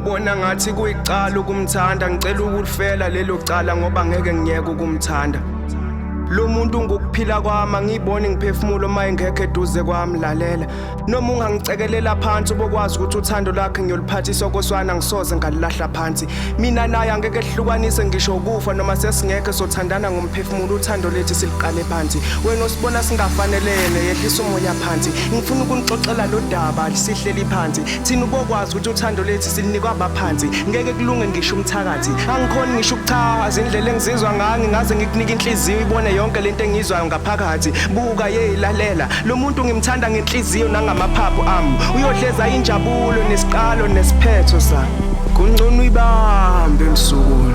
ubona ngathi kuyicala ukumthanda, ngicela ukulifela lelo cala ngoba ngeke ngiyeke ukumthanda. Lo muntu ngokuphila kwami angiboni ngiphefumulo maye ngekho eduze kwami lalela. Noma ungangicekelela phansi ubokwazi ukuthi uthando lakhe ngiyoliphathisa okoswana ngisoze ngalilahla phansi. Mina naye angeke ehlukanise ngisho ukufa noma sesingekho sothandana ngomphefumulo uthando lethu siliqale phansi. Wena usibona singafanelene yehlisa umoya phansi. Ngifuna ukunixoxela lo daba sihleli phansi. Thina ubokwazi ukuthi uthando lethu silinikwa abaphansi. Ngeke kulunge ngisho umthakathi. Angikhoni ngisho ukuchaza indlela engizizwa ngayo ngaze ngikunika inhliziyo ibone yonke lento engizwayo ngaphakathi. Buka lalela lo muntu ngimthanda ngenhliziyo nangamaphaphu ami. Uyodleza injabulo nesiqalo nesiphetho sa. Kungcono ibambe emsukuni.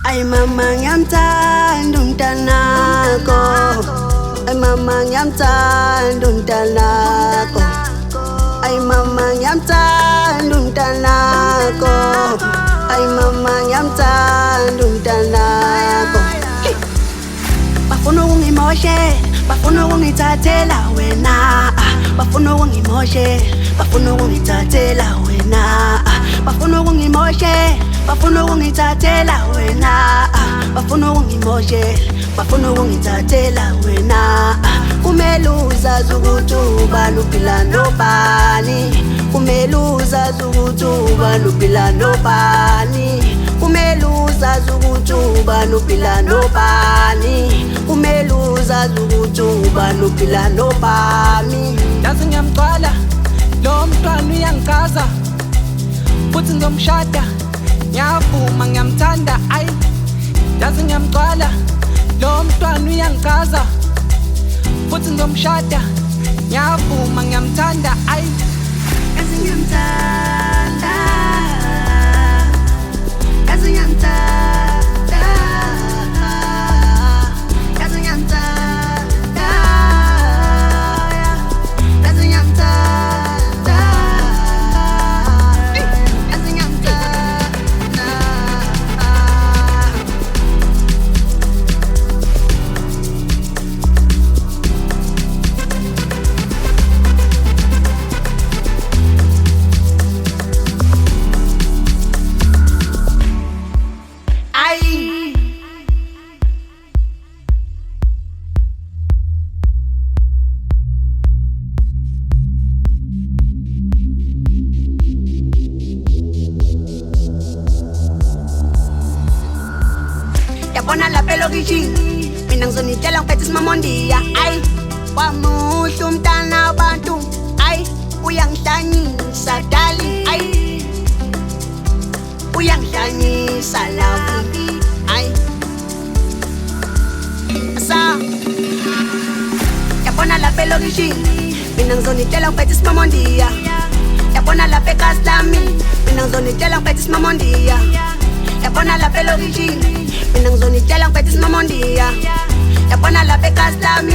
Ay mama ngiyamthanda umntanakho, ay mama ngiyamthanda umntanakho, ay mama ngiyamthanda umntanakho, ay mama ngiyamthanda umntanakho. Bafuna ukungimoshela, bafuna ukungithathela wena, bafuna ukungimoshela, bafuna ukungithathela wena, bafuna ukungimoshela, bafuna ukungithathela wena, bafuna ukungimoshela, bafuna ukungithathela wena. Kumele uzazi ukuthi ubani uphila nobani, kumele uzazi ukuthi ubani uphila nobani, kumele uzazi ukuthi ubani uphila nobani, kumele uzazi ukuthi ubani uphila nobani. Yazi ngiyamgcwala lo mntwana uyangichaza futhi ngizomshada, ngiyavuma ngiyamthanda ay. Yazi ngiyamgcwala lo mntwana uyangichaza futhi ngizomshada, ngiyavuma ngiyamthanda ay. Yazi ngiyamthanda, yazi ngiyamthanda, yazi ngiyamthanda, yazi ngiyamthanda, yazi ngiyamthanda. Yabona lapha elokishini mina ngizonitshela ngiphethe isimamondiya. Ayi wamuhle umntana wabantu, ayi uyangihlanyisa dali, ayi uyangihlanyisa lavi, ayi sa. Yabona lapha elokishini mina ngizonitshela ngiphethe isimamondiya. Yabona lapha ekhasi lami mina ngizonitshela ngiphethe isimamondiya. Yabona lapha elokishini mina ngizonitshela ngiphethe isimamondiya. Yabona lapha ekhasi lami